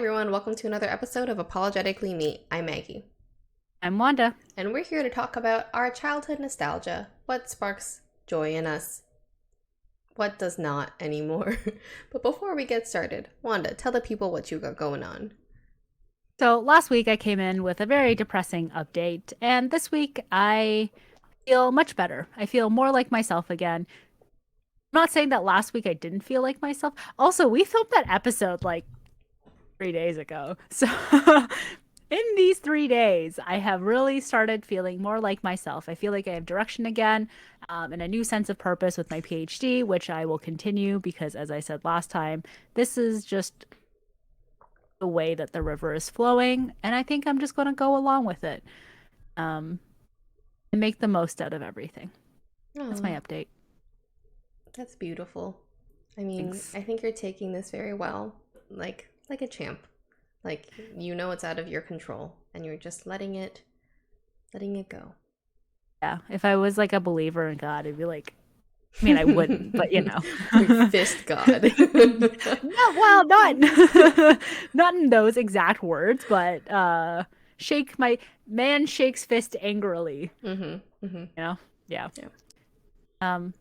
everyone, welcome to another episode of Apologetically Me. I'm Maggie. I'm Wanda. And we're here to talk about our childhood nostalgia. What sparks joy in us? What does not anymore? But before we get started, Wanda, tell the people what you got going on. So last week I came in with a very depressing update, and this week I feel much better. I feel more like myself again. I'm not saying that last week I didn't feel like myself. Also, we filmed that episode like 3 days ago. So in these 3 days, I have really started feeling more like myself. I feel like I have direction again, and a new sense of purpose with my PhD, which I will continue because, as I said last time, this is just the way that the river is flowing, and I think I'm just going to go along with it, and make the most out of everything. That's my Oh, update. that's beautiful. I mean, Thanks. I think you're taking this very well, like a champ. Like you know it's out of your control and you're just letting it go. Yeah, if I was like a believer in God, I'd be like, I mean, I wouldn't, but you know. Like fist God. No, well, not not in those exact words, but shake my man shakes fist angrily, Mhm. Mhm. you know? Yeah. Yeah. Um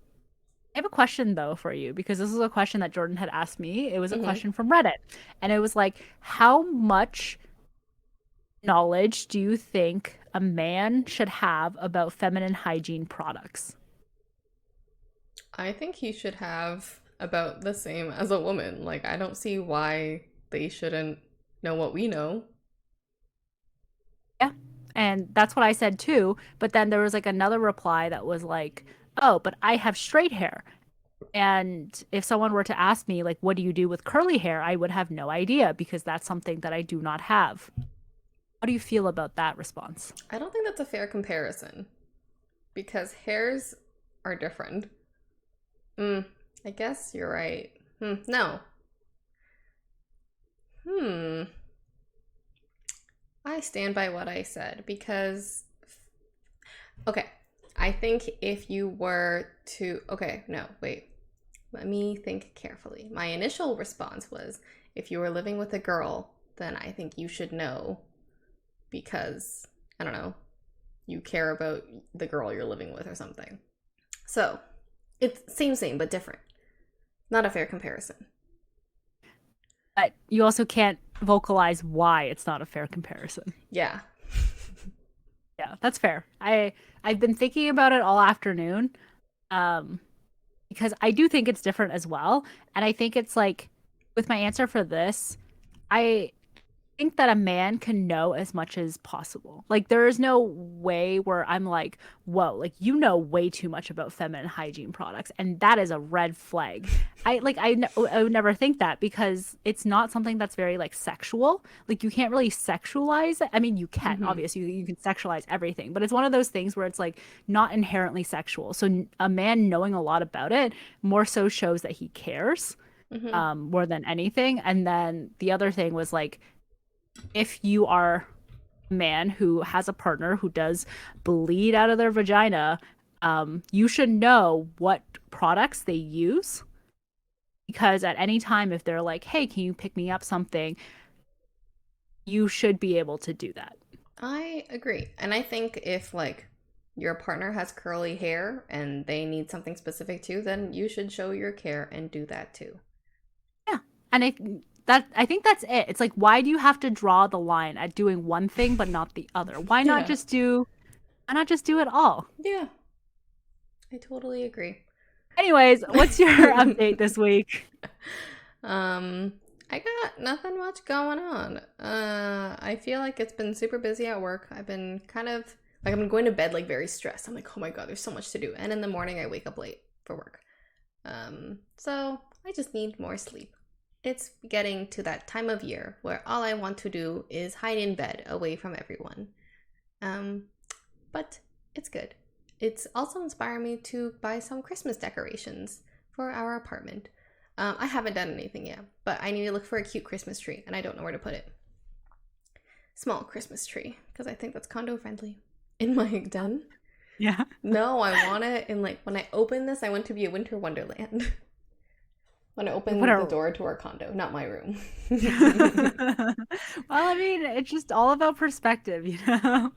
I have a question though for you because this is a question that Jordan had asked me. It was a Mhm. question from Reddit. And it was like, how much knowledge do you think a man should have about feminine hygiene products? I think he should have about the same as a woman. Like, I don't see why they shouldn't know what we know. Yeah. And that's what I said too. But then there was like another reply that was like, oh, but I have straight hair. And if someone were to ask me, like, what do you do with curly hair? I would have no idea because that's something that I do not have. How do you feel about that response? I don't think that's a fair comparison because hairs are different. Hmm. I guess you're right. No. Hmm. I stand by what I said because, okay, I think if you were to, okay, no, wait. Let me think carefully. My initial response was if you were living with a girl, then I think you should know because, I don't know, you care about the girl you're living with or something. So it's same, but different. Not a fair comparison. But you also can't vocalize why it's not a fair comparison. Yeah. Yeah, that's fair. I've been thinking about it all afternoon, um, because I do think it's different as well, and I think it's like with my answer for this, I think that a man can know as much as possible. Like there is no way where I'm like, whoa, like you know way too much about feminine hygiene products, and that is a red flag. I would never think that because it's not something that's very like sexual. Like you can't really sexualize it. I mean, you can Mm-hmm. obviously you can sexualize everything, but it's one of those things where it's like not inherently sexual. So a man knowing a lot about it more so shows that he cares Mm-hmm. more than anything. And then the other thing was like if you are a man who has a partner who does bleed out of their vagina, you should know what products they use because at any time, if they're like, hey, can you pick me up something? You should be able to do that. I agree. And I think if like your partner has curly hair and they need something specific too, then you should show your care and do that too. Yeah. And I think that's it. It's like, why do you have to draw the line at doing one thing but not the other? Yeah. Why not just do it all? Yeah. I totally agree. Anyways, what's your update this week? um, I got nothing much going on. I feel like it's been super busy at work. I've been kind of like I've been going to bed like very stressed. I'm like, oh my god, there's so much to do. And in the morning I wake up late for work. So I just need more sleep. It's getting to that time of year where all I want to do is hide in bed away from everyone. Um, but it's good. It's also inspired me to buy some Christmas decorations for our apartment. I haven't done anything yet, but I need to look for a cute Christmas tree, and I don't know where to put it. Small Christmas tree, because I think that's condo friendly. In my den? Yeah. No, I want it in like when I open this, I want to be a winter wonderland. Want to What open the are door to our condo, not my room. Well, I mean, it's just all about perspective, you know?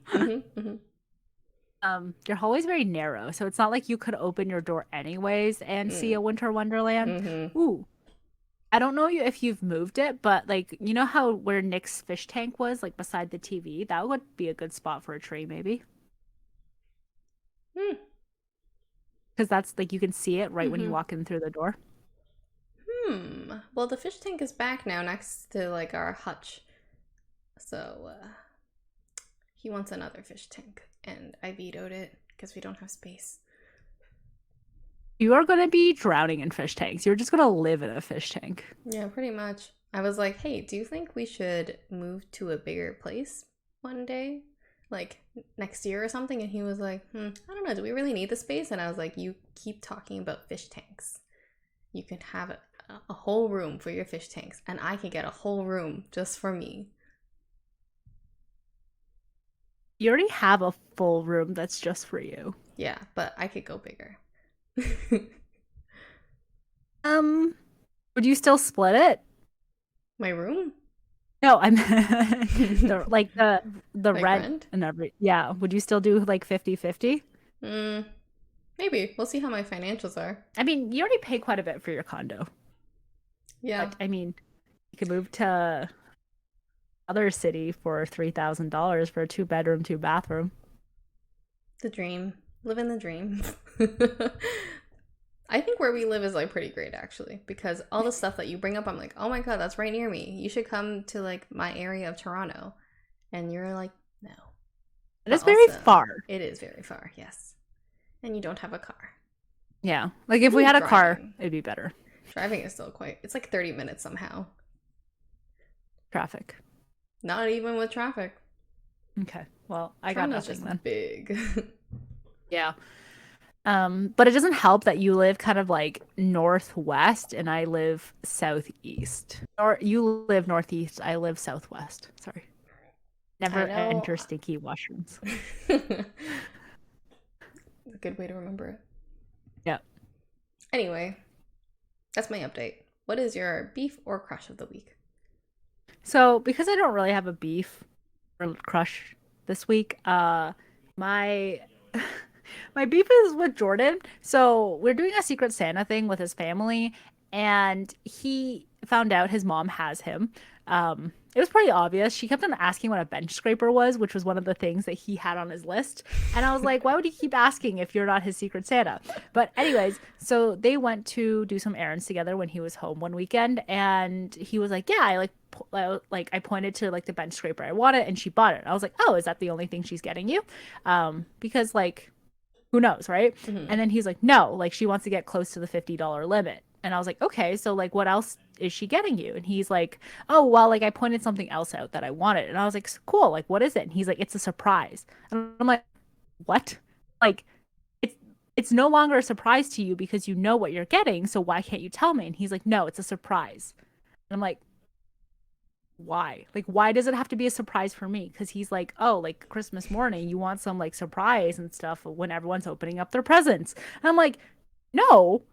Hmm. Your hallway is very narrow, so it's not like you could open your door anyways and see Mm. a winter wonderland. Hmm. Ooh, I don't know if you've moved it, but like you know how where Nick's fish tank was, like beside the TV, that would be a good spot for a tree, maybe. Hmm. Because that's like you can see it right when you Hmm. walk in through the door. Well, the fish tank is back now next to like our hutch. So he wants another fish tank, and I vetoed it because we don't have space. You are gonna be drowning in fish tanks. You're just gonna live in a fish tank. Yeah, pretty much. I was like, hey, do you think we should move to a bigger place one day? Like next year or something? And he was like, I don't know, do we really need the space? And I was like, you keep talking about fish tanks. You can have a whole room for your fish tanks, and I can get a whole room just for me. You already have a full room that's just for you. Yeah, but I could go bigger. Um, would you still split it? My room? No, I'm the Like rent rent? and every yeah. Would you still do like 50-50? Mm, maybe. We'll see how my financials are. I mean, you already pay quite a bit for your condo. Yeah, But I mean, you could move to other city for $3,000 for a two-bedroom, two-bathroom. the dream. Living the dream. I think where we live is like pretty great actually, because all the stuff that you bring up, I'm like, oh my god, that's right near me. You should come to like my area of Toronto. And you're like, no. It But is very also, far. it is very far, yes. And you don't have a car. Yeah. Like if we Even had a car, driving. it'd be better. Driving is still quite, it's like 30 minutes somehow. Traffic. Not even with traffic. Okay. Well, I got Toronto's nothing just then. big. Yeah. But it doesn't help that you live kind of like northwest and I live southeast. Or you live northeast, I live southwest. Sorry. I Never know. enter stinky washrooms. A good way to remember it. Yeah. Anyway, that's my update. What is your beef or crush of the week? So because I don't really have a beef or crush this week, my my beef is with Jordan. So we're doing a Secret Santa thing with his family, and he found out his mom has him. It was pretty obvious. She kept on asking what a bench scraper was, which was one of the things that he had on his list. And I was like, why would he keep asking if you're not his Secret Santa? But anyways, so they went to do some errands together when he was home one weekend, and he was like, yeah, like I pointed to like the bench scraper I wanted, and she bought it. I was like, oh, is that the only thing she's getting you? Because like who knows, right? Mm-hmm. And then he's like, no, like she wants to get close to the $50 limit. And I was like, okay, so like what else is she getting you? And he's like, oh, well, like I pointed something else out that I wanted. And I was like, cool, like what is it? And he's like, it's a surprise. And I'm like, what? Like it's it's no longer a surprise to you because you know what you're getting, so why can't you tell me? And he's like, no, it's a surprise. And I'm like, why? Like, why does it have to be a surprise for me? Because he's like, oh, like Christmas morning, you want some like surprise and stuff when everyone's opening up their presents. And I'm like, no,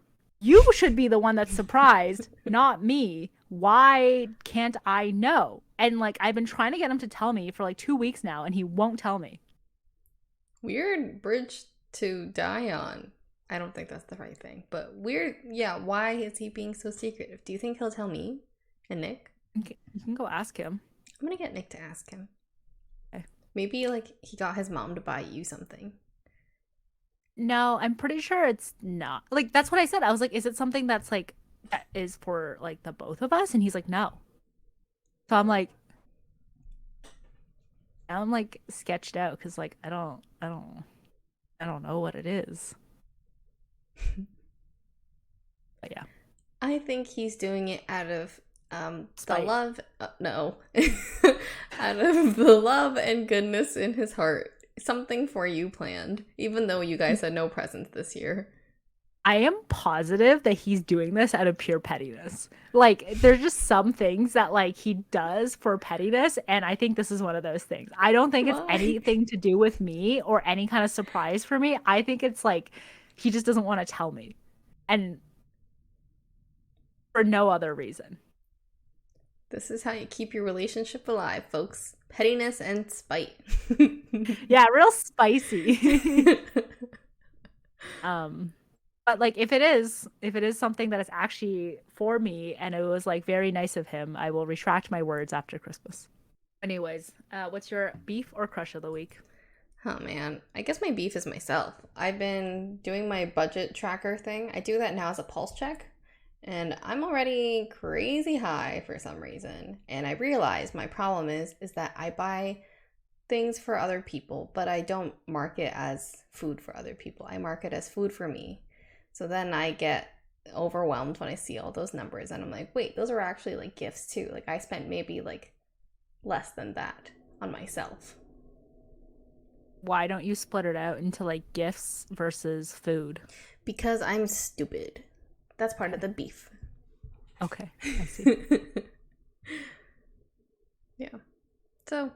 you should be the one that's surprised, not me. Why can't I know? And like, I've been trying to get him to tell me for like 2 weeks now, and he won't tell me. Weird bridge to die on. I don't think that's the right thing. But weird, yeah, why is he being so secretive? Do you think he'll tell me and Nick? Okay, you can go ask him. I'm gonna get Nick to ask him. Okay. Maybe like he got his mom to buy you something. No, I'm pretty sure it's not. Like, that's what I said. I was like, is it something that's like, that is for like the both of us? And he's like, no. So I'm like, now I'm like sketched out because like I don't know what it is. But yeah, I think he's doing it out of the spite. love no. Out of the love and goodness in his heart. Something for you planned, even though you guys had no presents this year. I am positive that he's doing this out of pure pettiness. Like, there's just some things that like he does for pettiness, and I think this is one of those things. I don't think it's Why? anything to do with me or any kind of surprise for me. I think it's like he just doesn't want to tell me. And for no other reason. This is how you keep your relationship alive, folks. Pettiness and spite. Yeah, real spicy. um but like if it is something that is actually for me and it was like very nice of him, I will retract my words after Christmas. Anyways, what's your beef or crush of the week? Oh man, I guess my beef is myself. I've been doing my budget tracker thing. I do that now as a pulse check, and I'm already crazy high for some reason. And I realize my problem is that I buy things for other people, but I don't mark it as food for other people. I mark it as food for me. So then I get overwhelmed when I see all those numbers and I'm like, wait, those are actually like gifts too. Like I spent maybe like less than that on myself. Why don't you split it out into like gifts versus food? Because I'm stupid. That's part of the beef. Okay, I see. Yeah. So,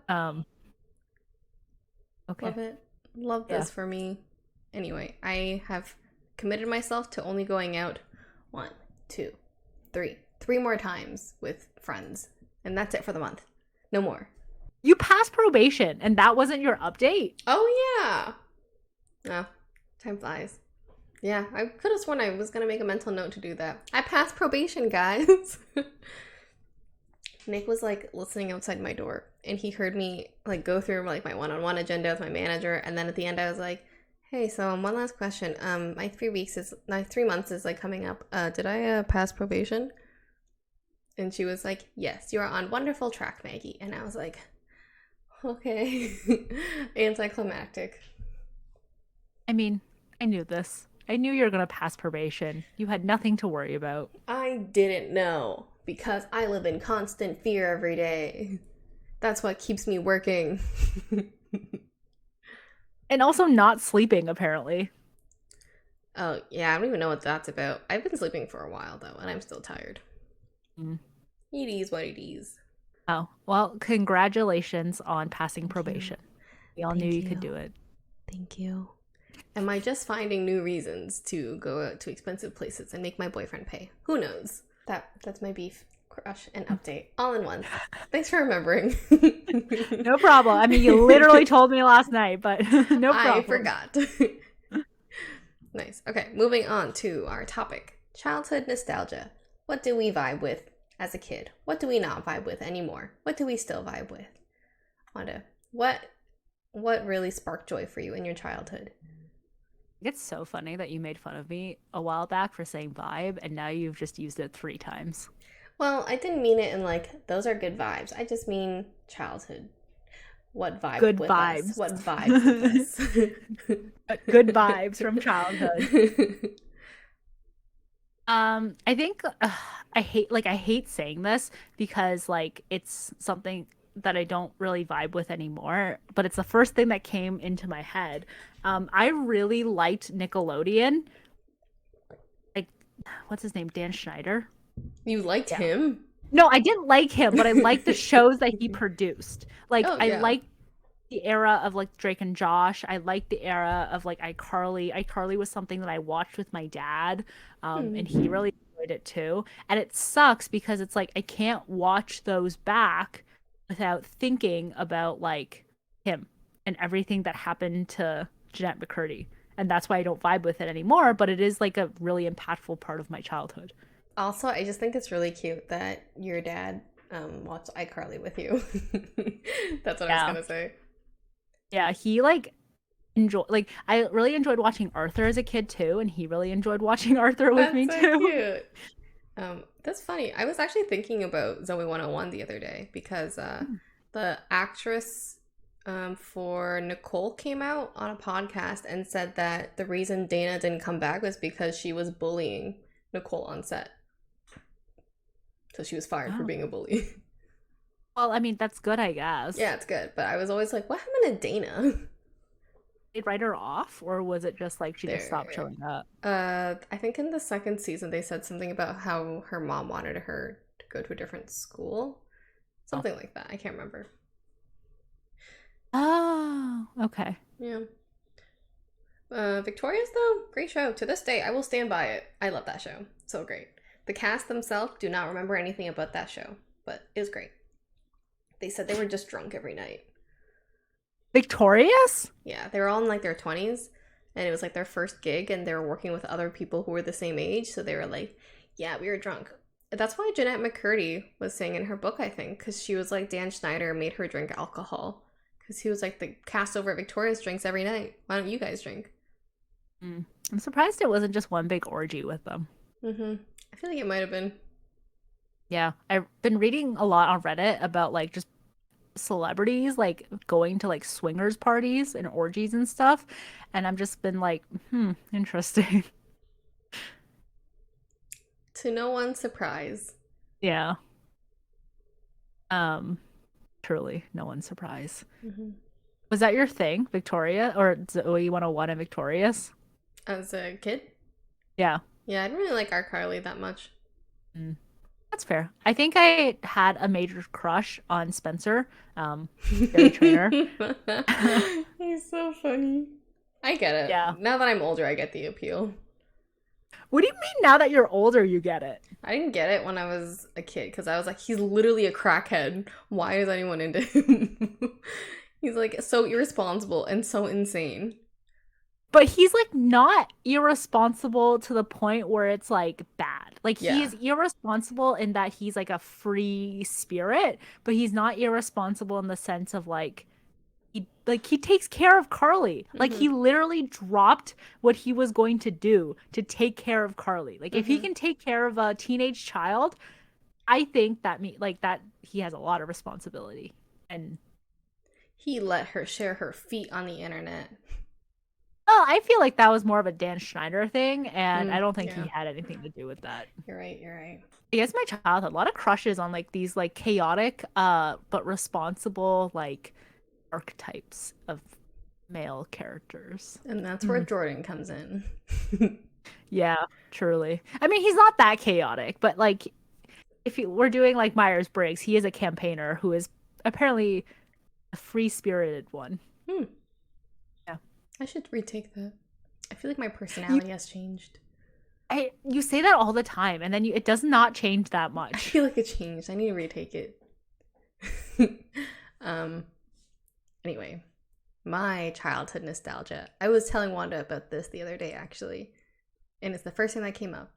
Okay. love it. Love this for me. Anyway, I have committed myself to only going out 1, 2, 3. 3 more times with friends. And that's it for the month. No more. You passed probation and that wasn't your update? Oh, yeah. Oh, time flies. Yeah, I could have sworn I was going to make a mental note to do that. I passed probation, guys. Nick was like listening outside my door and he heard me like go through like my one-on-one agenda with my manager, and then at the end I was like, hey, so one last question. My 3 months is like coming up. Did I pass probation? And she was like, yes, you are on wonderful track, Maggie. And I was like, okay. Anticlimactic. I mean, I knew this. I knew you were going to pass probation. You had nothing to worry about. I didn't know because I live in constant fear every day. That's what keeps me working. And also not sleeping, apparently. Oh, yeah, I don't even know what that's about. I've been sleeping for a while, though, and I'm still tired. Mm. It is what it is. Oh, well, congratulations on passing probation. We all knew you could do it. Thank you. Am I just finding new reasons to go out to expensive places and make my boyfriend pay? Who knows? That's my beef, crush, and update all in one. Thanks for remembering. No problem. I mean, you literally told me last night, but no problem. I forgot. Nice. Okay, moving on to our topic. Childhood nostalgia. What do we vibe with as a kid? What do we not vibe with anymore? What do we still vibe with? Wanda, what really sparked joy for you in your childhood? It's so funny that you made fun of me a while back for saying vibe, and now you've just used it 3 times. Well, I didn't mean it in like, those are good vibes. I just mean childhood. What vibe Good with vibes. us? What vibes with us? Good vibes from childhood. I think I hate saying this because like it's something that I don't really vibe with anymore, but it's the first thing that came into my head. I really liked Nickelodeon. Like, what's his name? Dan Schneider. You liked him? No, I didn't like him, but I liked the shows that he produced. Like, I liked the era of like Drake and Josh. I liked the era of like iCarly. iCarly was something that I watched with my dad, and he really enjoyed it too. And it sucks because it's like I can't watch those back without thinking about like him and everything that happened to Jeanette McCurdy. And that's why I don't vibe with it anymore, but it is like a really impactful part of my childhood. Also, I just think it's really cute that your dad watched iCarly with you. That's what I was gonna say. Yeah, he I really enjoyed watching Arthur as a kid too, and he really enjoyed watching Arthur with me so too. Cute. That's funny. I was actually thinking about Zoe 101 the other day because the actress for Nicole came out on a podcast and said that the reason Dana didn't come back was because she was bullying Nicole on set. So she was fired for being a bully. Well, I mean, that's good, I guess. Yeah, it's good. But I was always like, what happened to Dana? Did write her off, or was it just like she just stopped showing up? I think in the second season they said something about how her mom wanted her to go to a different school. Something like that. I can't remember. Oh, okay. Yeah. Victorious though, great show. To this day, I will stand by it. I love that show. So great. The cast themselves do not remember anything about that show, but it was great. They said they were just drunk every night. Victorious? Yeah, they were all in like their 20s, and it was like their first gig, and they were working with other people who were the same age, so they were like, yeah, we were drunk. That's why Jeanette McCurdy was saying in her book, I think, because she was like, Dan Schneider made her drink alcohol. Because he was like, the cast over at Victoria's drinks every night. Why don't you guys drink? I'm surprised it wasn't just one big orgy with them. Mm-hmm. I feel like it might have been. Yeah, I've been reading a lot on Reddit about like just celebrities like going to like swingers parties and orgies and stuff, and I've just been like, interesting. To no one's surprise. Yeah. Um, Truly, no one's surprised. Mm-hmm. Was that your thing, Victoria, or Zoe 101 and Victorious? As a kid? Yeah. Yeah, I didn't really like iCarly that much. Mm. That's fair. I think I had a major crush on Spencer, Gary Trainer. He's so funny. I get it. Yeah. Now that I'm older, I get the appeal. What do you mean now that you're older you get it? I didn't get it when I was a kid because I was like, he's literally a crackhead. Why is anyone into him? He's like so irresponsible and so insane. But he's like not irresponsible to the point where it's like bad. Like Yeah. he's irresponsible in that he's like a free spirit, but he's not irresponsible in the sense of he takes care of Carly. Like Mm-hmm. he literally dropped what he was going to do to take care of Carly. Like if he Mm-hmm. can take care of a teenage child, I think that he has a lot of responsibility. And He let her share her feet on the internet. well, I feel like that was more of a Dan Schneider thing, and I don't think he Yeah. had anything to do with that. You're right. You're right. I guess my childhood, a lot of crushes on like these like chaotic, but responsible like archetypes of male characters. And that's where Jordan comes in. Yeah, truly. I mean, he's not that chaotic, but like if we're doing like Myers-Briggs, he is a campaigner who is apparently a free-spirited one. Hmm. Yeah. I should retake that. I feel like my You personality has changed. you say that all the time, and then it does not change that I much. feel like it changed. I need to retake it. um anyway, my childhood nostalgia. I was telling Wanda about this the other day actually, and it's the first thing that came up.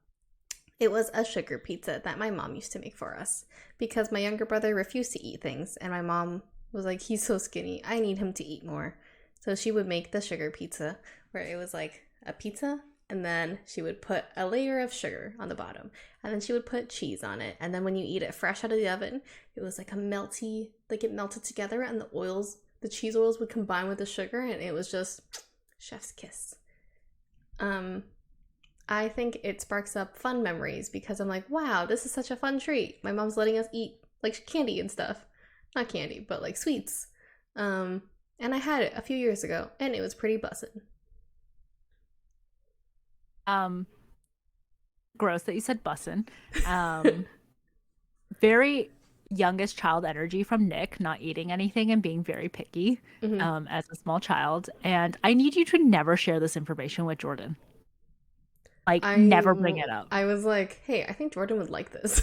It was a sugar pizza that my mom used to make for us because my younger brother refused to eat things and my mom was like, he's so skinny, I need him to eat more. So she would make the sugar pizza where it was like a pizza and then she would put a layer of sugar on the bottom and then she would put cheese on it, and then when you eat it fresh out of the oven it was like a melty, like it melted together and the cheese oils would combine with the sugar and it was just chef's kiss. I think it sparks up fun memories because I'm like, wow, this is such a fun treat. My mom's letting us eat like candy and stuff. Not candy, but like sweets. And I had it a few years ago and it was pretty bussin'. Um, Gross that you said bussin'. Um, Very youngest child energy from Nick, not eating anything and being very picky, Mm-hmm. as a small child. And I need you to never share this information with Jordan. Like, never bring it up. I was like, hey, I think Jordan would like this.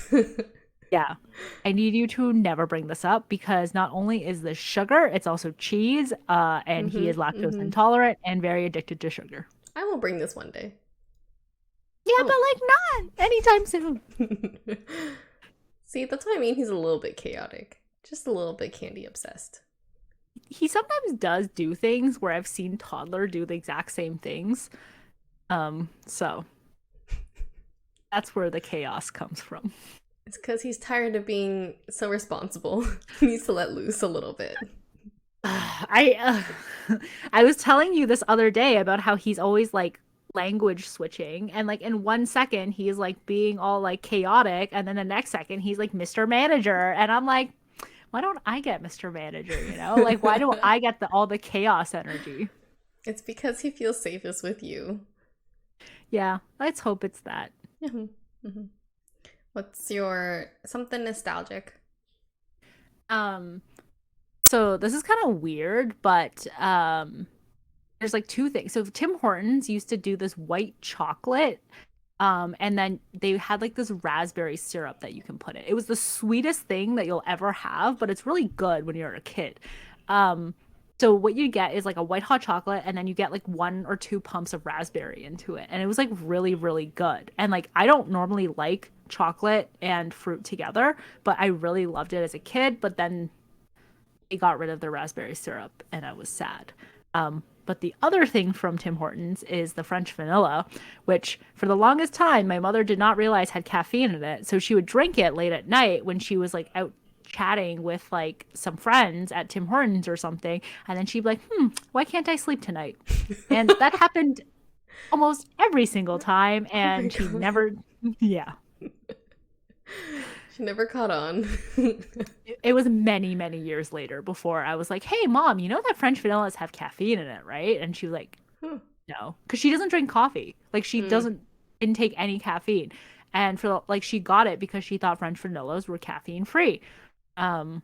Yeah. I need you to never bring this up because not only is this sugar, it's also cheese, and he is Mm-hmm. lactose Mm-hmm. intolerant and very addicted to sugar. I will bring this one day. Yeah, Oh. but like not anytime soon. See, that's what I mean. He's a little bit chaotic. Just a little bit candy obsessed. He sometimes does do things where I've seen toddler do the exact same things. So that's where the chaos comes from. It's because he's tired of being so responsible. He needs to let loose a little bit. I was telling you this other day about how he's always like language switching, and like in 1 second he's like being all like chaotic, and then the next second he's like Mr. Manager, and I'm like, why don't I get Mr. Manager? You know, like why do I get all the chaos energy? It's because he feels safest with you. Yeah, let's hope it's that. Mhm. Mhm. What's your something nostalgic? Um, so this is kind of weird, but there's like two things. So Tim Hortons used to do this white chocolate And then they had like this raspberry syrup that you can put in. It was the sweetest thing that you'll ever have, but it's really good when you're a kid. Um, so what you get is like a white hot chocolate, and then you get like one or two pumps of raspberry into it. And it was like really, really good. And like I don't normally like chocolate and fruit together, but I really loved it as a kid. But then they got rid of the raspberry syrup, and I was sad. But the other thing from Tim Hortons is the French vanilla, which for the longest time my mother did not realize had caffeine in it. So she would drink it late at night when she was like out chatting with like some friends at Tim Hortons or something, and then she'd be like, why can't I sleep tonight? And that happened almost every single time, Oh my and she god. never, yeah. She never caught on. It was many, many years later before I was like, "Hey, mom, you know that French vanillas have caffeine in it, right?" And she was like, Huh. "No," because she doesn't drink coffee. Like she Mm. doesn't intake any caffeine, and for like she got it because she thought French vanillas were caffeine free. Um,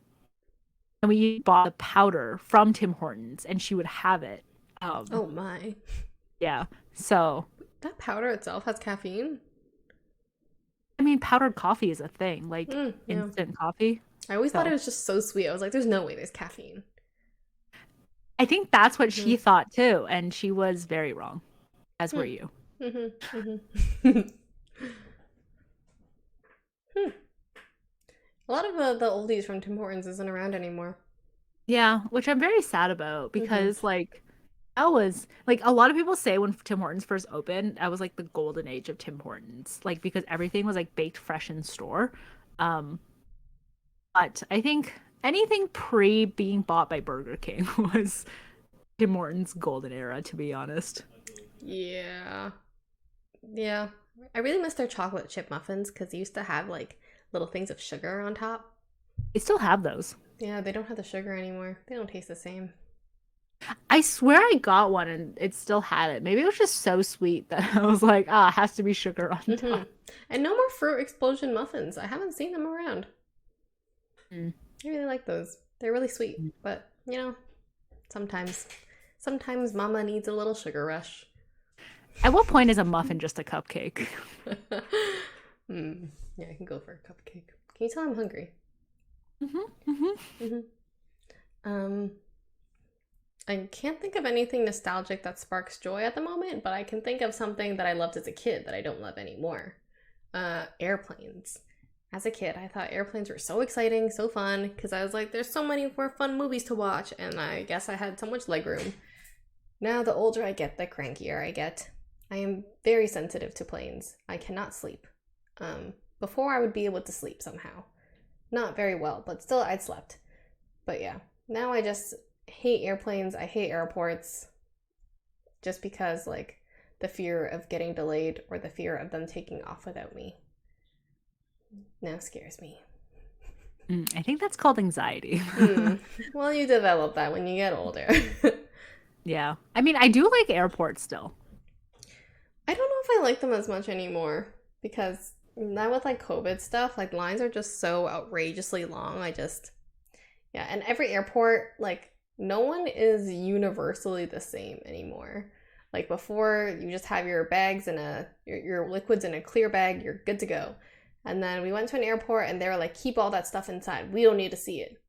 and we bought the powder from Tim Hortons, and she would have it. Um, Oh my. yeah. So That powder itself has caffeine? I mean, powdered coffee is a thing, like Yeah. instant coffee. I always thought it So was just so sweet. I was like, there's no way there's caffeine. I think that's what Hmm. she thought too, and she was very wrong, as were Hmm. you. Hmm. Hmm. Hmm. A lot of the oldies from Tim Hortons isn't around anymore. Yeah, which I'm very sad about Hmm. because like that was like a lot of people say when Tim Hortons first opened, that was like the golden age of Tim Hortons, like because everything was like baked fresh in store. Um, but I think anything pre being bought by Burger King was Tim Hortons golden era, to be honest. Yeah. Yeah. I really miss their chocolate chip muffins because they used to have like little things of sugar on top. They still have those. Yeah, they don't have the sugar anymore. They don't taste the same. I swear I got one and it still had it. Maybe it was just so sweet that I was like, ah, it has to be sugar on Hmm. top. And no more fruit explosion muffins. I haven't seen them around. Mm. I really like those. They're really sweet, but sometimes, sometimes Mama needs a little sugar rush. At what point is a muffin just a cupcake? Hmm. Yeah, I can go for a cupcake. Can you tell I'm hungry? Hmm. Hmm. Hmm. Um, I can't think of anything nostalgic that sparks joy at the moment, but I can think of something that I loved as a kid that I don't love anymore. Airplanes. As a kid, I thought airplanes were so exciting, so fun, because I was like, there's so many more fun movies to watch, and I guess I had so much legroom. Now, the older I get, the crankier I get. I am very sensitive to planes. I cannot sleep. Before I would be able to sleep somehow. Not very well, but still I'd slept. But yeah, now I just hate airplanes. I hate airports just because, like, the fear of getting delayed or the fear of them taking off without me now scares me. I think that's called anxiety. Hmm. Well, you develop that when you get older. Yeah. I mean, I do like airports still. I don't know if I like them as much anymore because now with like COVID stuff, like lines are just so outrageously long. Yeah, and every airport, like no one is universally the same anymore. Like before, you just have your bags in your liquids in a clear bag, you're good to go. And then we went to an airport and they were like, keep all that stuff inside. We don't need to see it.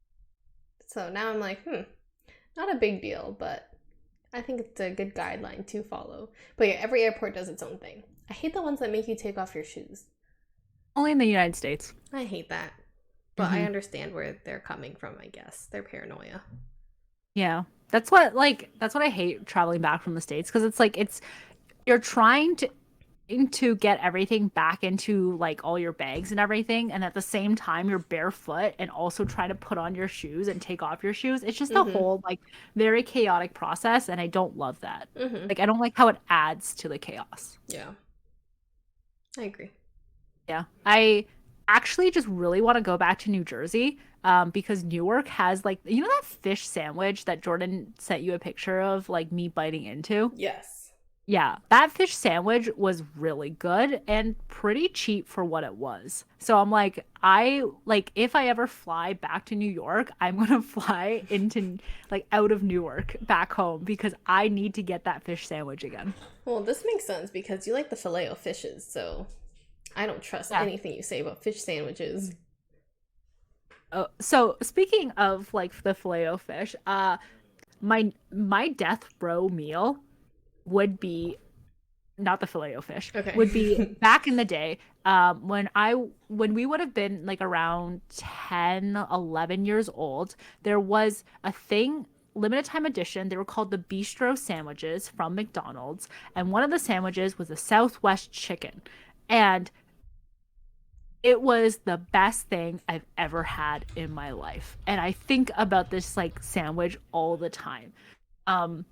So now I'm like, not a big deal, but I think it's a good guideline to follow. But yeah, every airport does its own thing. I hate the ones that make you take off your shoes. Only in the United States. I hate that. But I Hmm. understand where they're coming from, I guess. Their paranoia. Yeah. That's what I hate traveling back from the States because it's like you're trying to get everything back into like all your bags and everything, and at the same time you're barefoot and also trying to put on your shoes and take off your shoes. It's just a Mm-hmm. whole like very chaotic process, and I don't love that. Mm-hmm. Like I don't like how it adds to the chaos. Yeah. I agree. Yeah. I actually just really want to go back to New Jersey because Newark has like that fish sandwich that Jordan sent you a picture of like me biting into. Yes. Yeah, that fish sandwich was really good and pretty cheap for what it was. So I'm like, if I ever fly back to New York, I'm gonna fly into like out of Newark back home because I need to get that fish sandwich again. Well, this makes sense because you like the filet o fishes, so I don't trust Yeah. anything you say about fish sandwiches. So speaking of like the filet o fish, my death row meal would be not the filet o fish, would be Okay. back in the day, when we would have been like around 10, 11 years old. There was a thing, limited time edition, they were called the bistro sandwiches from McDonald's, and one of the sandwiches was a Southwest chicken, and it was the best thing I've ever had in my life, and I think about this like sandwich all the time. um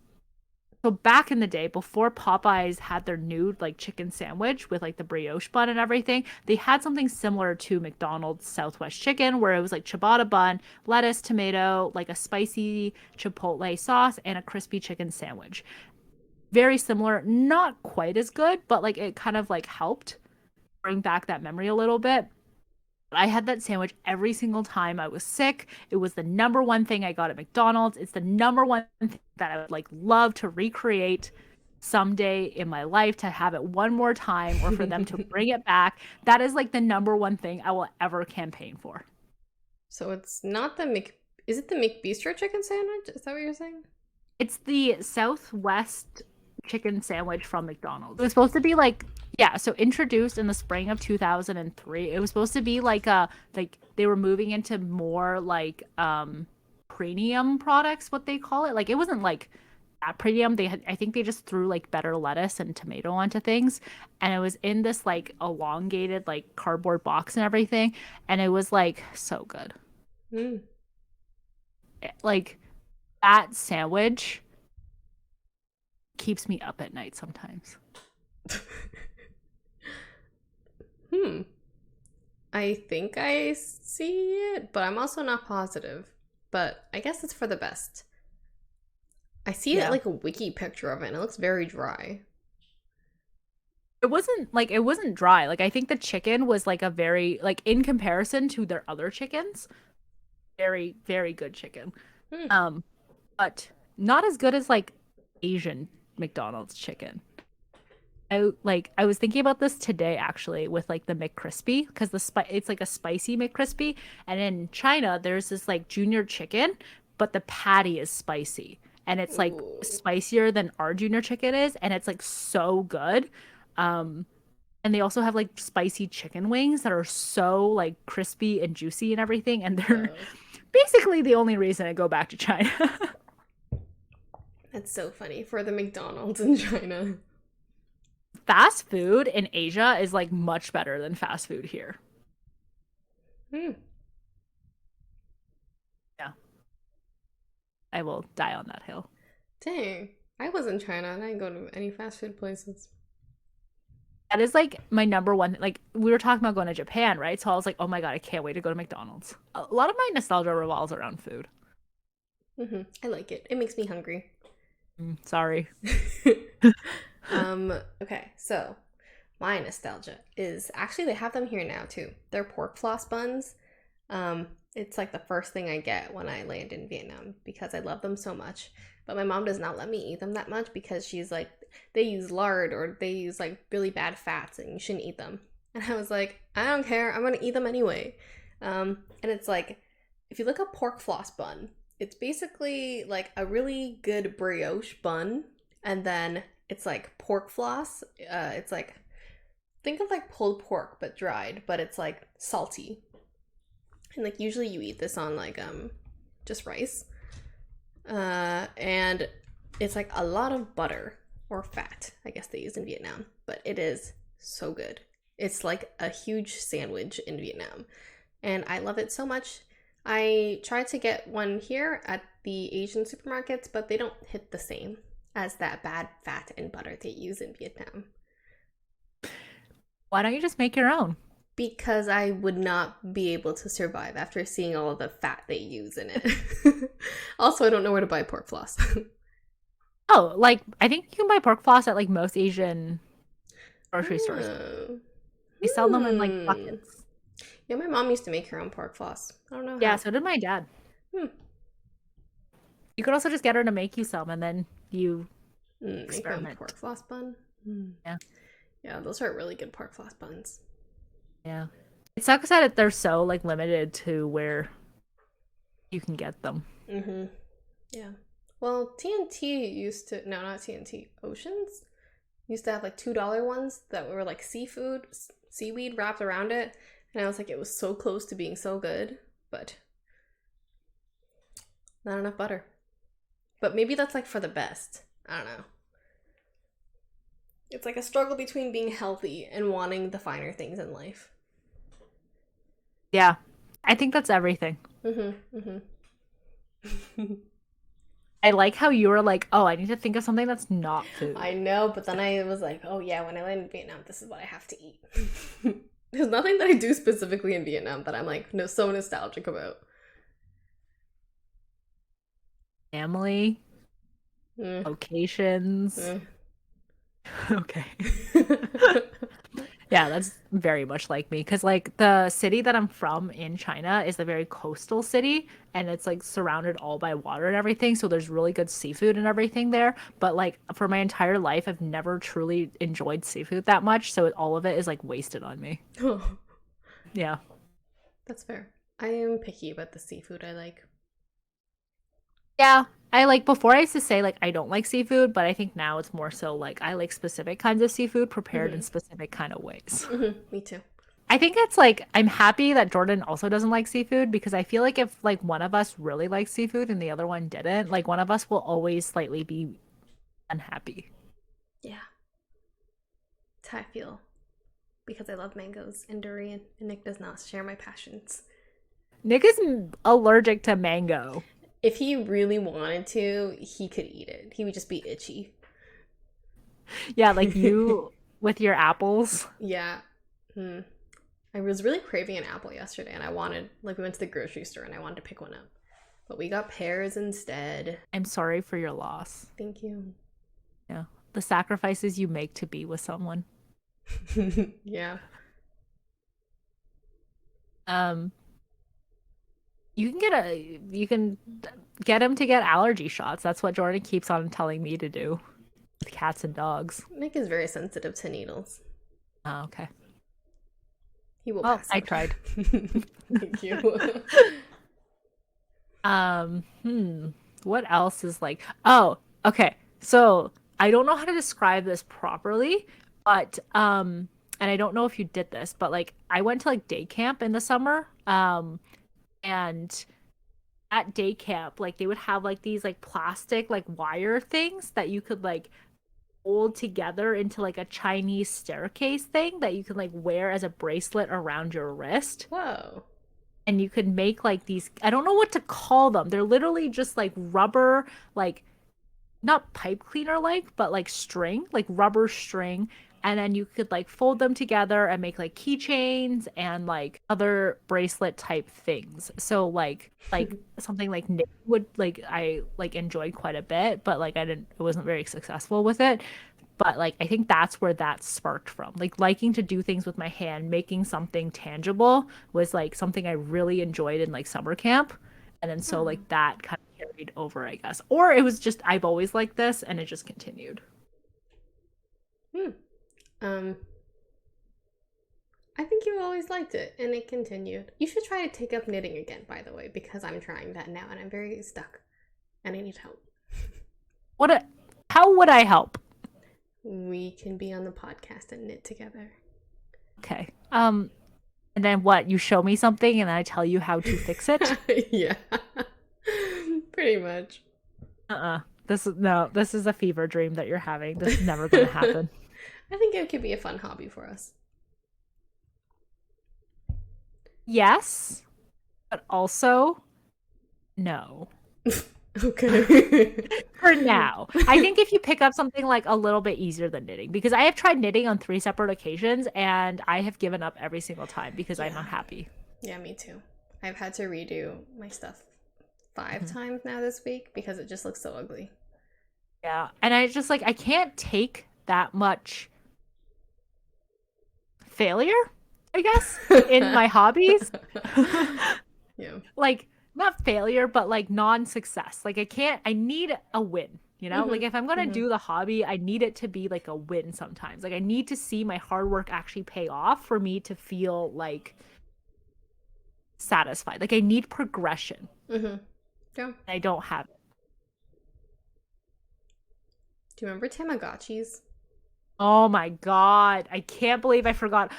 so back in the day, before Popeyes had their new like chicken sandwich with like the brioche bun and everything, they had something similar to McDonald's Southwest chicken where it was like ciabatta bun, lettuce, tomato, like a spicy chipotle sauce, and a crispy chicken sandwich. Very similar, not quite as good, but like it kind of like helped bring back that memory a little bit. I had that sandwich every single time I was sick. It was the number one thing I got at McDonald's. It's the number one thing that I would like love to recreate someday in my life, to have it one more time or for them to bring it back. That is like the number one thing I will ever campaign for. So it's not the Mc. Is it the McBistro chicken sandwich? Is that what you're saying? It's the Southwest chicken sandwich from McDonald's. It was supposed to be like, yeah, so introduced in the spring of 2003. It was supposed to be like they were moving into more like premium products, what they call it. Like it wasn't like that premium. I think they just threw like better lettuce and tomato onto things, and it was in this like elongated like cardboard box and everything, and it was like so good. Mm. Like that sandwich keeps me up at night sometimes. Hmm. I think I see it, but I'm also not positive. But I guess it's for the best. I see it Yeah. like a wiki picture of it, and it looks very dry. It wasn't dry. Like I think the chicken was like a very like in comparison to their other chickens, very very good chicken. Hmm. Um but not as good as like Asian McDonald's chicken. I was thinking about this today actually with like the McCrispy because it's like a spicy McCrispy, and in China there's this like junior chicken, but the patty is spicy and it's like Ooh. spicier than our junior chicken is, and it's like so good. Um and they also have like spicy chicken wings that are so like crispy and juicy and everything, and they're Whoa. basically the only reason I go back to China. That's so funny for the McDonald's in China. Fast food in Asia is like much better than fast food here. Hmm. Yeah, I will die on that hill. Dang. I was in China and I didn't go to any fast food places. That is like my number one. Like we were talking about going to Japan, right? So I was like, oh my God, I can't wait to go to McDonald's. A lot of my nostalgia revolves around food. I like it. It makes me hungry. Sorry. Okay, so my nostalgia is actually they have them here now too. They're pork floss buns. It's like the first thing I get when I land in Vietnam because I love them so much. But my mom does not let me eat them that much because she's like, they use lard or they use like really bad fats and you shouldn't eat them. And I was like, I don't care, I'm gonna eat them anyway. And it's like, if you look up pork floss bun, it's basically like a really good brioche bun, and then it's like pork floss. It's like, think of like pulled pork but dried, but it's like salty. And like usually you eat this on like just rice. And it's like a lot of butter or fat, I guess they use in Vietnam, but it is so good. It's like a huge sandwich in Vietnam, and I love it so much. I tried to get one here at the Asian supermarkets, but they don't hit the same as that bad fat and butter they use in Vietnam. Why don't you just make your own? Because I would not be able to survive after seeing all of the fat they use in it. Also, I don't know where to buy pork floss. Oh, like I think you can buy pork floss at like most Asian grocery stores. Oh. They sell them in like Hmm. buckets. Yeah, my mom used to make her own pork floss. I don't know Yeah, how. so did my dad. Hmm. You could also just get her to make you some and then you Make my own experiment. pork floss bun. Hmm. Yeah. Yeah, those are really good pork floss buns. Yeah. It sucks that they're so like limited to where you can get them. Mm-hmm. Yeah. Well, TNT used to, no, not TNT, Oceans used to have like $2 ones that were like seafood, seaweed wrapped around it. And I was like, it was so close to being so good, but not enough butter. But maybe that's like for the best. I don't know. It's like a struggle between being healthy and wanting the finer things in life. Yeah. I think that's everything. Mm-hmm. Mm-hmm. I like how you were like, oh, I need to think of something that's not I food. know, but then I was like, oh yeah, when I land in Vietnam, this is what I have to eat. There's nothing that I do specifically in Vietnam that I'm like no so nostalgic about. Family, Mm, locations. mm. Okay. Yeah, that's very much like me because like the city that I'm from in China is a very coastal city and it's like surrounded all by water and everything, so there's really good seafood and everything there. But like for my entire life, I've never truly enjoyed seafood that much, so all of it is like wasted on me. Oh, Yeah. that's fair. I am picky about the seafood I like. Yeah, I like before I used to say like I don't like seafood, but I think now it's more so like I like specific kinds of seafood prepared in Mm-hmm. specific kind of ways. Mm-hmm. Me too. I think it's like I'm happy that Jordan also doesn't like seafood because I feel like if like one of us really likes seafood and the other one didn't, like one of us will always slightly be unhappy. Yeah, that's how I feel because I love mangoes and durian, and Nick does not share my passions. Nick is allergic to mango. If he really wanted to, he could eat it. He would just be itchy. Yeah, like you with your apples. Yeah. Hmm. I was really craving an apple yesterday, and I wanted, like, we went to the grocery store and I wanted to pick one up. But we got pears instead. I'm sorry for your loss. Thank you. Yeah. The sacrifices you make to be with someone. Yeah. Um, you can get him to get allergy shots. That's what Jordan keeps on telling me to do with cats and dogs. Nick is very sensitive to needles. Oh, okay. He will Well, pass I out. tried. Thank you. Hmm. What else is like, oh, okay. So I don't know how to describe this properly, but and I don't know if you did this, but like I went to like day camp in the summer. And at day camp, like they would have like these like plastic like wire things that you could like hold together into like a Chinese staircase thing that you can like wear as a bracelet around your wrist. Whoa. And you could make like these, I don't know what to call them. They're literally just like rubber, like not pipe cleaner like, but like string, like rubber string. And then you could like fold them together and make like keychains and like other bracelet type things. So like something like knit would like I like enjoyed quite a bit, but like I wasn't very successful with it. But like I think that's where that sparked from. Like liking to do things with my hand, making something tangible was like something I really enjoyed in like summer camp. And then so Oh. like that kind of carried over, I guess. Or it was just I've always liked this and it just continued. Hmm. Um, I think you always liked it, and it continued. You should try to take up knitting again, by the way, because I'm trying that now, and I'm very stuck, and I need help. What a, how would I help? We can be on the podcast and knit together. Okay. And then what? You show me something and I tell you how to fix it? Yeah, pretty much. Uh-uh. This is no, this is a fever dream that you're having. This is never gonna happen. I think it could be a fun hobby for us. Yes, but also no. Okay. For now. I think if you pick up something like a little bit easier than knitting, because I have tried knitting on 3 separate occasions and I have given up every single time because I'm Yeah. unhappy. Yeah, me too. I've had to redo my stuff five Mhm. times now this week because it just looks so ugly. Yeah. And I just like I can't take that much failure, I guess, in my hobbies. Yeah. Like not failure, but like non-success. Like I need a win, you know? Hmm. Like if I'm gonna Hmm. do the hobby, I need it to be like a win sometimes. Like I need to see my hard work actually pay off for me to feel like satisfied. Like I need progression. Hmm. Yeah. I don't have it. Do you remember Tamagotchis? Oh my God. I can't believe I forgot.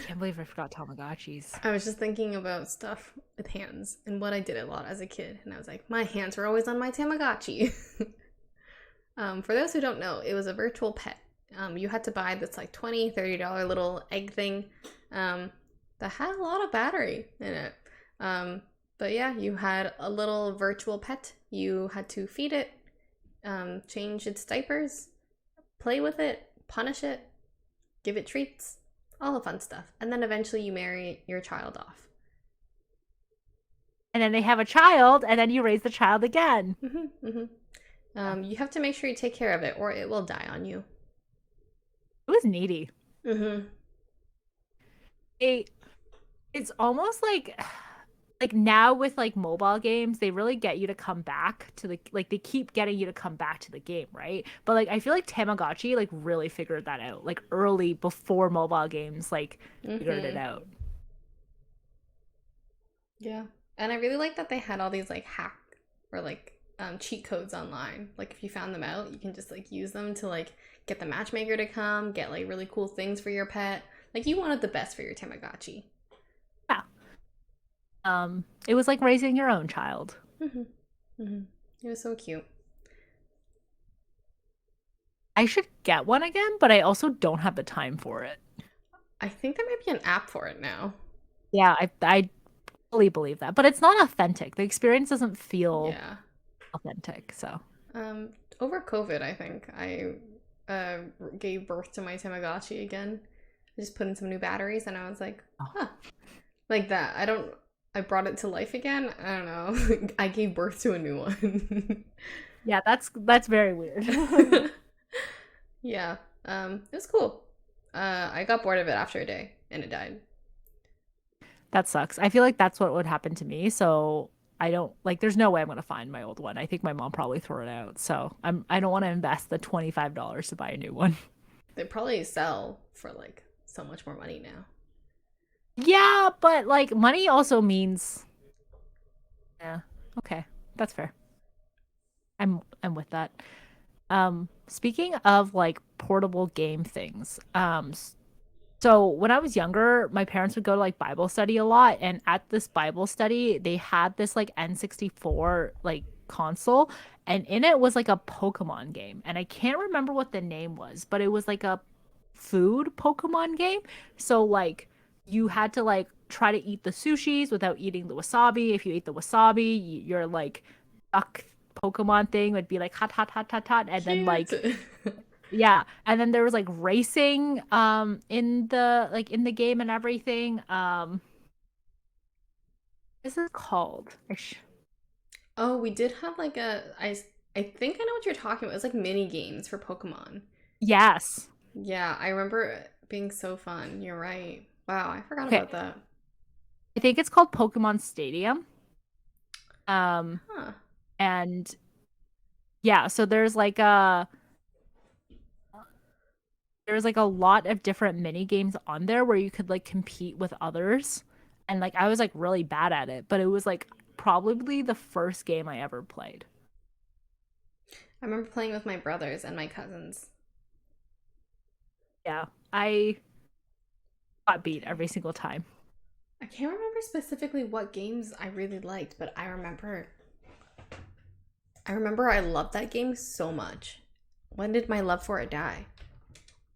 Can't believe I forgot Tamagotchis. I was just thinking about stuff with hands and what I did a lot as a kid, and I was like, my hands were always on my Tamagotchi. For those who don't know, it was a virtual pet. You had to buy this like $20, $30 little egg thing that had a lot of battery in it. But yeah, you had a little virtual pet. You had to feed it, change its diapers, play with it, punish it, give it treats, all the fun stuff. And then eventually you marry your child off. And then they have a child, and then you raise the child again. Mm-hmm, mm-hmm. You have to make sure you take care of it or it will die on you. It was needy. Mm-hmm. It, it's almost like now with like mobile games, they really get you to come back to the like they keep getting you to come back to the game, right? But like I feel like Tamagotchi like really figured that out, like early before mobile games like figured it Mm-hmm. out. Yeah. And I really like that they had all these like hack or like cheat codes online. Like if you found them out, you can just like use them to like get the matchmaker to come, get like really cool things for your pet. Like you wanted the best for your Tamagotchi. Yeah. It was like raising your own child. Mm-hmm. Mm-hmm. It was so cute. I should get one again, but I also don't have the time for it. I think there might be an app for it now. Yeah, I fully believe that, but it's not authentic. The experience doesn't feel Yeah. authentic, so. Um, Over COVID, I think I uh gave birth to my Tamagotchi again. I just put in some new batteries and I was like, Oh. huh, like that. I brought it to life again. I don't know. I gave birth to a new one. Yeah, that's very weird. Yeah. It was cool. I got bored of it after a day and it died. That sucks. I feel like that's what would happen to me. So I don't like there's no way I'm gonna find my old one. I think my mom probably threw it out. So I don't want to invest the $25 to buy a new one. They probably sell for like so much more money now. Yeah, but like money also means yeah. Okay. That's fair. I'm with that. Speaking of like portable game things, so when I was younger, my parents would go to like Bible study a lot, and at this Bible study, they had this like N64 like console, and in it was like a Pokemon game, and I can't remember what the name was, but it was like a food Pokemon game. So like you had to like try to eat the sushis without eating the wasabi. If you ate the wasabi, your like duck Pokemon thing would be like hot, hot, hot, hot, hot, and then Cute. like yeah, and then there was like racing in the game and everything. What is it called? Oh, we did have like I think I know what you're talking about. It's like mini games for Pokemon. Yes. Yeah, I remember it being so fun. You're right. Wow, I forgot Okay. about that. I think it's called Pokemon Stadium. Um Huh. and yeah, so there's like a lot of different mini games on there where you could like compete with others. And like I was like really bad at it, but it was like probably the first game I ever played. I remember playing with my brothers and my cousins. Yeah. I got beat every single time. I can't remember specifically what games I really liked, but I remember I loved that game so much. When did my love for it die?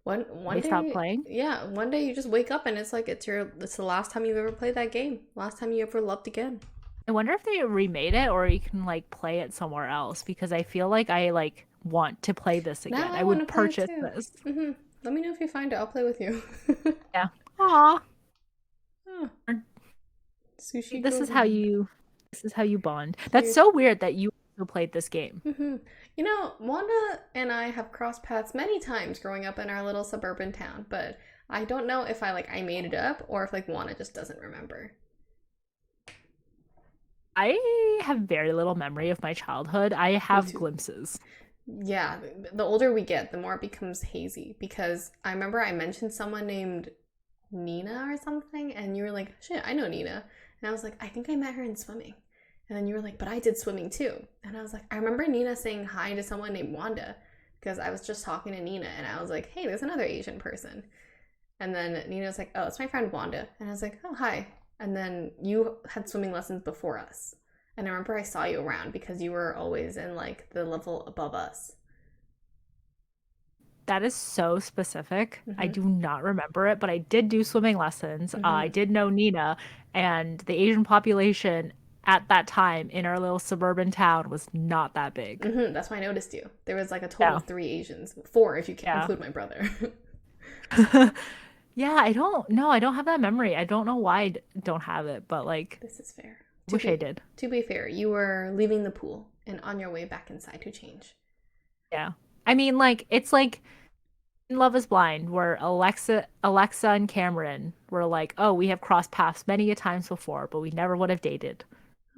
One They stopped day, playing. yeah, one day you just wake up and it's like it's the last time you've ever played that game. Last time you ever loved again. I wonder if they remade it or you can like play it somewhere else because I feel like I like want to play this Now again. I I want would to play it purchase too. this. Let me know if you find it. I'll play with you. Yeah. Aw. Oh, sushi This go is how round. you this is how you bond. That's Cheers. so weird that you also played this game. You know, Wanda and I have crossed paths many times growing up in our little suburban town, but I don't know if I made it up or if like Wanda just doesn't remember. I have very little memory of my childhood. I Me have too. glimpses. Yeah, the older we get, the more it becomes hazy because I remember I mentioned someone named Nina or something, and you were like, shit, I know Nina. And I was like, I think I met her in swimming. And then you were like, but I did swimming too. And I was like, I remember Nina saying hi to someone named Wanda because I was just talking to Nina and I was like, hey, there's another Asian person. And then Nina was like, oh, it's my friend Wanda. And I was like, oh, hi. And then you had swimming lessons before us. And I remember I saw you around because you were always in like the level above us. That is so specific. I Mm-hmm. do not remember it, but I did do swimming lessons. I Mm-hmm. did know Nina, and the Asian population at that time in our little suburban town was not that big. Mm-hmm. That's why I noticed you. There was like a total Yeah, of three Asians, four if you yeah. include my brother. Yeah, I don't know. I don't have that memory. I don't know why don't have it, but like, This is fair. wish I did. To be fair, you were leaving the pool and on your way back inside to change. Yeah. I mean, like, it's like in Love is Blind, where Alexa and Cameron were like, "Oh, we have crossed paths many a times before, but we never would have dated."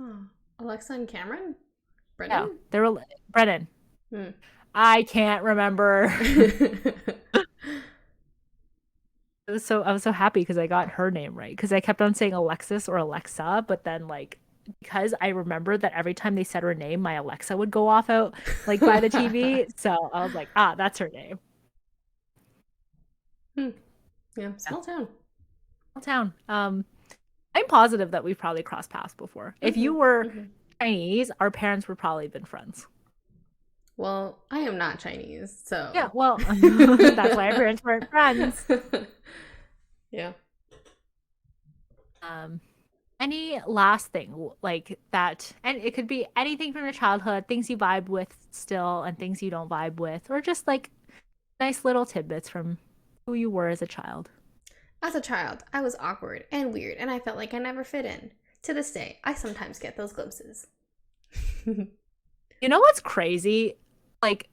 Oh, Alexa and Cameron? Yeah, Brennan? they were Brennan. Hmm. I can't remember. I was so happy because I got her name right because I kept on saying Alexis or Alexa, but then like because I remembered that every time they said her name, my Alexa would go off out like by the TV. So I was like, ah, that's her name. Hmm. Yeah, Yeah, small town. small town. I'm positive that we've probably crossed paths before. If Mm-hmm. you were Mm-hmm. Chinese, our parents would probably have been friends. Well, I am not Chinese, Yeah, so. well, that's why our parents weren't friends. Yeah. Um, any last thing like that, and it could be anything from your childhood, things you vibe with still, and things you don't vibe with, or just like nice little tidbits from who you were as a child. As a child, I was awkward and weird, and I felt like I never fit in. To this day, I sometimes get those glimpses. You know what's crazy? Like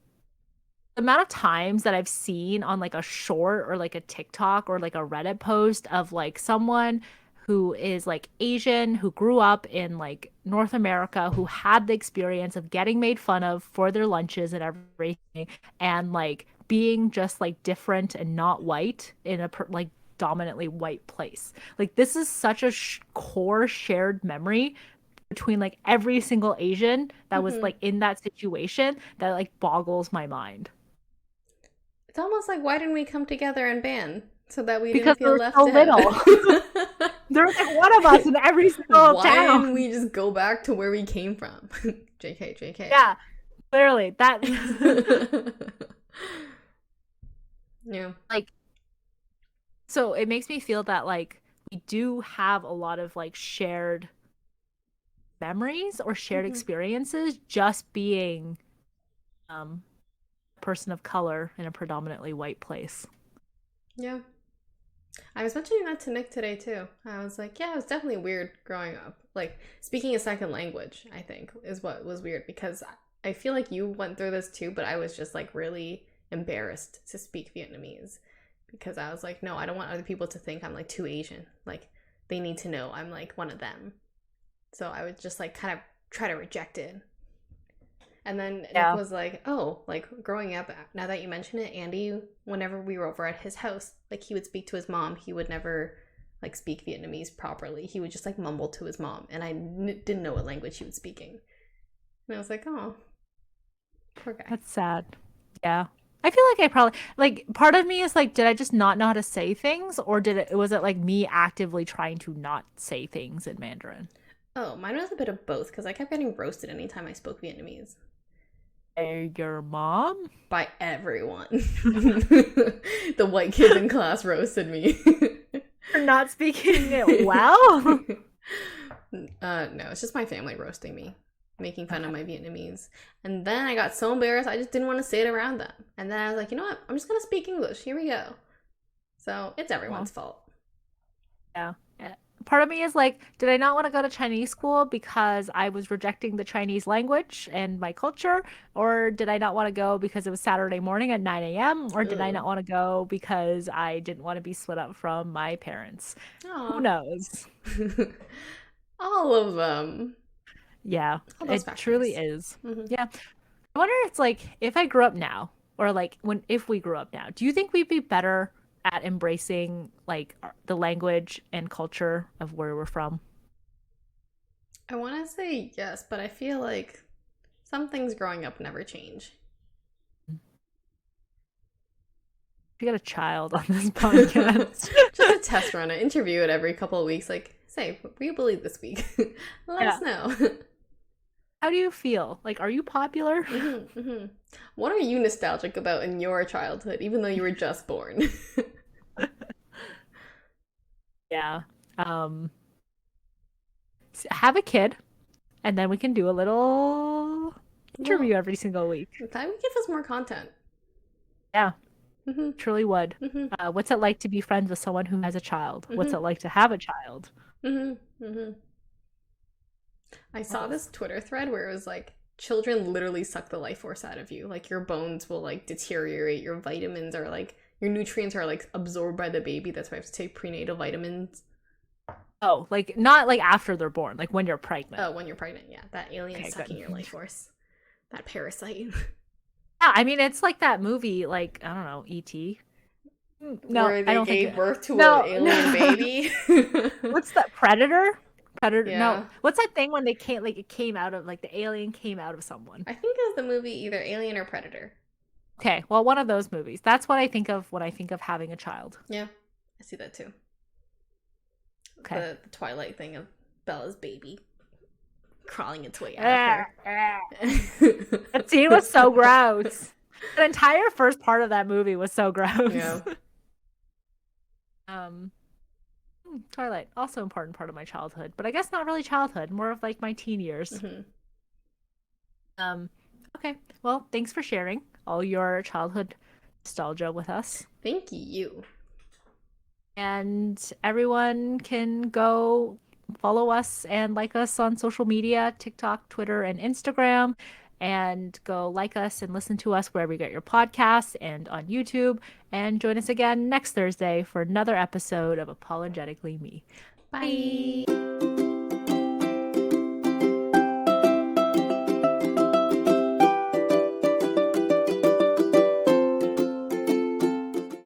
the amount of times that I've seen on like a short or like a TikTok or like a Reddit post of like someone who is like Asian, who grew up in like North America, who had the experience of getting made fun of for their lunches and everything, and like being just like different and not white in a like dominantly white place. Like this is such a core shared memory between like every single Asian that was Hmm. like in that situation that like boggles my mind. It's almost like why didn't we come together and band so that we didn't Because feel we're left so out? little. There's like one of us in every single Why didn't town. we just go back to where we came from? JK, JK. Yeah, clearly that Yeah. like so it makes me feel that like we do have a lot of like shared memories or shared Hmm. experiences just being um a person of color in a predominantly white place. Yeah. I was mentioning that to Nick today too. I was like, yeah, it was definitely weird growing up. Like speaking a second language, I think, is what was weird because I feel like you went through this too, but I was just like really embarrassed to speak Vietnamese because I was like, no, I don't want other people to think I'm like too Asian. Like they need to know I'm like one of them. So I would just like kind of try to reject it. And then Nick Yeah. was like, "Oh, like growing up, now that you mention it, Andy, whenever we were over at his house, like he would speak to his mom. He would never like speak Vietnamese properly. He would just like mumble to his mom, and didn't know what language he was speaking. And I was like, "Oh, poor guy." That's sad. Yeah. I feel like I probably like part of me is like, did I just not know how to say things, or did it was it like me actively trying to not say things in Mandarin? Oh, mine was a bit of both because I kept getting roasted anytime I spoke Vietnamese Your mom? by everyone. The white kids in class roasted me. For not speaking it well? No, it's just my family roasting me, making fun of Okay. my Vietnamese. And then I got so embarrassed, I just didn't want to say it around them. And then I was like, you know what? I'm just gonna speak English. Here we go. So it's Well, everyone's fault. yeah. Yeah. part of me is like, did I not want to go to Chinese school because I was rejecting the Chinese language and my culture? Or did I not want to go because it was Saturday morning at 9 a.m.? Or did I Ugh. not want to go because I didn't want to be split up from my parents? Who Aw. knows? All of them. Yeah, All those it truly factors. is. Hmm. Yeah. I wonder it's like if I grew up now, or like when if we grew up now, do you think we'd be better at embracing like the language and culture of where we're from? I want to say yes, but I feel like some things growing up never change. If you got a child on this Just podcast. a test run, an interview it every couple of weeks. Like, say, what were you bullied this week? Let Yeah. us know. How do you feel? Like, are you popular? What are you nostalgic about in your childhood, even though you were just born? Yeah. Um, have a kid, and then we can do a little Well, interview every single week. that would give us more content. Yeah, Hmm. truly would. Hmm. What's it like to be friends with someone who has a child? What's Hmm. it like to have a child? Hmm. Hmm. I What saw this else? Twitter thread where it was like, children literally suck the life force out of you. Like, your bones will like deteriorate, your vitamins are like, your nutrients are like absorbed by the baby. That's why I have to take prenatal vitamins. Oh, like not like after they're born, like when you're pregnant. Oh, when you're pregnant, yeah. That alien Okay, sucking good. your life force. That parasite. Yeah, I mean it's like that movie, like I don't know, E.T. No, Where I they don't think gave it. birth to an No, alien no. baby. What's that? Predator? Predator? No. Yeah. What's that thing when they came like it came out of like the alien came out of someone? I think it was the movie either Alien or Predator. Okay, well, one of those movies. That's what I think of when I think of having a child. Yeah, I see that too. Okay. The Twilight thing of Bella's baby crawling its way out of Ah, her. ah. That scene was so gross. The entire first part of that movie was so Yeah. gross. Um, Twilight, also important part of my childhood, but I guess not really childhood, more of like my teen years. Hmm. Um, okay. Well, thanks for sharing all your childhood nostalgia with us. Thank you. And everyone can go follow us and like us on social media, TikTok, Twitter, and Instagram. And go like us and listen to us wherever you get your podcasts and on YouTube. And join us again next Thursday for another episode of Apologetically Me. Bye. Bye.